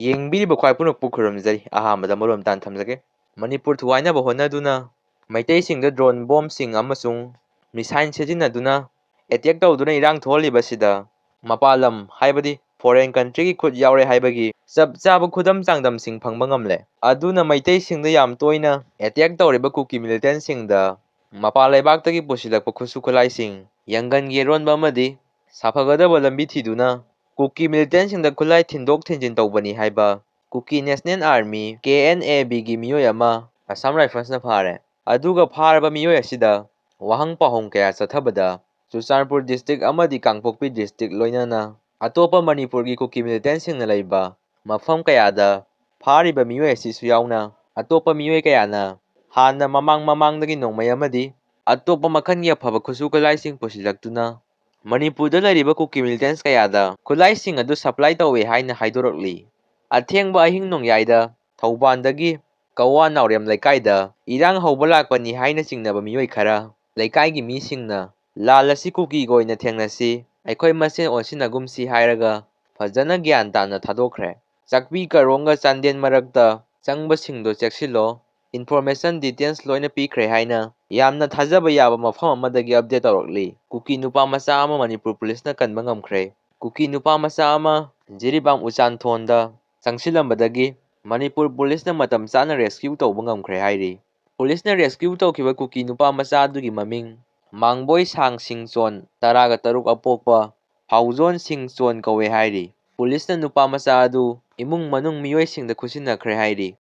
ꯌꯦꯡꯕꯤꯔꯤꯕ ꯈ꯭ꯋꯥꯏ ꯄꯨꯝꯅꯃꯛꯄꯨ ꯈꯨꯔꯨꯝꯖꯔꯤ꯫ ꯑꯍꯥꯟꯕꯗ ꯃꯔꯨꯑꯝꯇꯥꯟ ꯊꯝꯖꯒꯦ꯫ ꯃꯅꯤꯄꯨꯔ ꯊꯨꯒꯥꯏꯅꯕ ꯍꯣꯠꯅꯗꯨꯅ ꯃꯩꯇꯩꯁꯤꯡꯗ ꯗ꯭ꯔꯣꯟ ꯕꯣꯝꯕꯁꯤꯡ ꯑꯃꯁꯨꯡ ꯃꯤꯁꯥꯏꯜ ꯁꯤꯖꯤꯟꯅꯗꯨꯅ ꯑꯦꯇꯦꯛ ꯇꯧꯗꯨꯅ ꯏꯔꯥꯡ ꯊꯣꯛꯍꯜꯂꯤꯕꯁꯤꯗ ꯃꯄꯥꯟ ꯂꯝ ꯍꯥꯏꯕꯗꯤ ꯐꯣꯔꯦꯟ ꯀꯟꯇ꯭ꯔꯤꯒꯤ ꯈꯨꯠ ꯌꯥꯎꯔꯦ ꯍꯥꯏꯕꯒꯤ ꯆꯞ ꯆꯥꯕ ꯈꯨꯗꯝ ꯆꯥꯡꯗꯝꯁꯤꯡ ꯐꯪꯕ ꯉꯝꯂꯦ꯫ ꯑꯗꯨꯅ ꯃꯩꯇꯩꯁꯤꯡꯗ ꯌꯥꯝ ꯇꯣꯏꯅ ꯑꯦꯇꯦꯛ ꯇꯧꯔꯤꯕ ꯀꯨꯀꯤ ꯃꯤꯂꯤꯇꯦꯟꯠꯁꯤꯡꯗ ꯃꯄꯥꯟ ꯂꯩꯕꯥꯛꯇꯒꯤ ꯄꯨꯁꯤꯜꯂꯛꯄ ꯈꯨꯠꯁꯨ ꯈꯨꯠꯂꯥꯏꯁꯤꯡ, ꯌꯥꯡꯒꯟꯒꯤ ꯑꯔꯣꯟꯕ ꯑꯃꯗꯤ ꯁꯥꯐꯒꯗꯕ ꯂꯝꯕꯤ ꯊꯤꯗꯨꯅ ꯀꯨꯀꯤ ꯃꯤꯂꯤꯇꯦꯟꯠꯁꯤꯡꯗ ꯈꯨꯠꯂꯥꯏ ꯊꯤꯟꯗꯣꯛ ꯊꯤꯟꯖꯤꯟ ꯇꯧꯕꯅꯤ ꯍꯥꯏꯕ ꯀꯨꯀꯤ ꯅꯦꯁꯅꯦꯜ ꯑꯥꯔꯃꯤ (KNAB)ꯒꯤ ꯃꯤꯑꯣꯏ ꯑꯃ ꯑꯁꯥꯝ ꯔꯥꯏꯐꯜꯁꯅ ꯐꯥꯔꯦ꯫ ꯑꯗꯨꯒ ꯐꯥꯔꯕ ꯃꯤꯑꯣꯏ ꯑꯁꯤꯗ ꯋꯥꯍꯪ ꯄꯥꯎꯈꯨꯝ ꯀꯌꯥ ꯆꯠꯊꯕꯗ ꯆꯨꯔꯆꯥꯟꯄꯨꯔ ꯗꯤꯁꯇ꯭ꯔꯤꯛꯠ ꯑꯃꯗꯤ ꯀꯥꯡꯄꯣꯛꯄꯤ ꯗꯤꯁꯇ꯭ꯔꯤꯛꯠ ꯂꯣꯏꯅꯅ ꯑꯇꯣꯞꯄ ꯃꯅꯤꯄꯨꯔꯒꯤ ꯀꯨꯀꯤ ꯃꯤꯂꯤꯇꯦꯟꯠꯁꯤꯡꯅ ꯂꯩꯕ ꯃꯐꯝ ꯀꯌꯥꯗ ꯐꯥꯔꯤꯕ ꯃꯤꯑꯣꯏ ꯑꯁꯤꯁꯨ ꯌꯥꯎꯅ ꯑꯇꯣꯞꯄ ꯃꯤꯑꯣꯏ ꯀꯌꯥꯅ ꯍꯥꯟꯅ ꯃꯃꯥꯡꯗꯒꯤ ꯅꯣꯡꯃꯩ ꯑꯃꯗꯤ ꯑꯇꯣꯞꯄ ꯃꯈꯜꯒꯤ ꯑꯐꯕ ꯈꯨꯠꯁꯨ ꯈꯨꯠꯂꯥꯏꯁꯤꯡ ꯄꯨꯁꯤꯜꯂꯛꯇꯨꯅ ꯃꯅꯤꯄꯨꯔꯗ ꯂꯩꯔꯤꯕ ꯀꯨꯀꯤ ꯃꯤꯂꯤꯇꯦꯟꯠꯁ ꯀꯌꯥꯗ ꯈꯨꯠꯂꯥꯏꯁꯤꯡ ꯑꯗꯨ ꯁꯄ꯭ꯂꯥꯏ ꯇꯧꯏ ꯍꯥꯏꯅ ꯍꯥꯏꯗꯣꯔꯛꯂꯤ꯫ ꯑꯊꯦꯡꯕ ꯑꯍꯤꯡ ꯅꯣꯡꯌꯥꯏꯗ ꯊꯧꯕꯥꯜꯗꯒꯤ ꯀꯋꯥ ꯅꯥꯎꯔꯦꯝ ꯂꯩꯀꯥꯏꯗ ꯏꯔꯥꯡ ꯍꯧꯕ ꯂꯥꯛꯄꯅꯤ ꯍꯥꯏꯅ ꯆꯤꯡꯅꯕ ꯃꯤꯑꯣꯏ ꯈꯔ ꯂꯩꯀꯥꯏꯒꯤ ꯃꯤꯁꯤꯡꯅ ꯂꯥꯜ ꯑꯁꯤ ꯀꯨꯀꯤꯒ ꯑꯣꯏꯅ ꯊꯦꯡꯅꯁꯤ, ꯑꯩꯈꯣꯏ ꯃꯁꯦꯟ ꯑꯣꯟꯁꯤꯟꯅꯒꯨꯝꯁꯤ ꯍꯥꯏꯔꯒ ꯐꯖꯅ ꯒ꯭ꯌꯥꯟ ꯇꯥꯅ ꯊꯥꯗꯣꯛꯈ꯭ꯔꯦ꯫ ꯆꯥꯛꯄꯤ ꯀꯥꯔꯣꯡꯒ ꯆꯥꯟꯗꯦꯜ ꯃꯔꯛꯇ ꯆꯪꯕꯁꯤꯡꯗꯣ ꯆꯦꯛꯁꯤꯜꯂꯣ, ꯏꯟꯐꯣꯔꯃꯦꯁꯟ ꯗꯤꯇꯦꯜꯁ ꯂꯣꯏꯅ ꯄꯤꯈ꯭ꯔꯦ ꯍꯥꯏꯅ ꯌꯥꯝꯅ ꯊꯥꯖꯕ ꯌꯥꯕ ꯃꯐꯝ ꯑꯃꯗꯒꯤ ꯑꯞꯗꯦꯠ ꯇꯧꯔꯛꯂꯤ꯫ ꯀꯨꯀꯤ ꯅꯨꯄꯥ ꯃꯆꯥ ꯑꯃ ꯃꯅꯤꯄꯨꯔ ꯄꯨꯂꯤꯁꯅ ꯀꯟꯕ ꯉꯝꯈ꯭ꯔꯦ꯫ ꯀꯨꯀꯤ ꯅꯨꯄꯥ ꯃꯆꯥ ꯑꯃ ꯖꯤꯔꯤꯕꯥꯝ ꯎꯆꯥꯟꯊꯣꯟꯗ ꯆꯪꯁꯤꯜꯂꯝꯕꯗꯒꯤ ꯃꯅꯤꯄꯨꯔ ꯄꯨꯂꯤꯁꯅ ꯃꯇꯝ ꯆꯥꯅ ꯔꯦꯁꯀ꯭ꯌꯨ ꯇꯧꯕ ꯉꯝꯈ꯭ꯔꯦ ꯍꯥꯏꯔꯤ꯫ ꯄꯨꯂꯤꯁꯅ ꯔꯦꯁꯀ꯭ꯌꯨ ꯇꯧꯈꯤꯕ ꯀꯨꯀꯤ ꯅꯨꯄꯥ ꯃꯆꯥ ꯑꯗꯨꯒꯤ ꯃꯃꯤꯡ ꯃꯥꯡꯕꯣꯏ ꯁꯥꯡ ꯁꯤꯡꯆꯣꯟ ꯱꯶ ꯑꯄꯣꯛꯄ ꯐꯥꯎꯖꯣꯟ ꯁꯤꯡꯆꯣꯟ ꯀꯧꯋꯦ ꯍꯥꯏꯔꯤ꯫ ꯄꯨꯂꯤꯁꯅ ꯅꯨꯄꯥ ꯃꯆꯥ ꯑꯗꯨ ꯏꯃꯨꯡ ꯃꯅꯨꯡ ꯃꯤꯑꯣꯏꯁꯤꯡꯗ ꯈꯨꯠꯁꯤꯟꯅꯈ꯭ꯔꯦ ꯍꯥꯏꯔꯤ꯫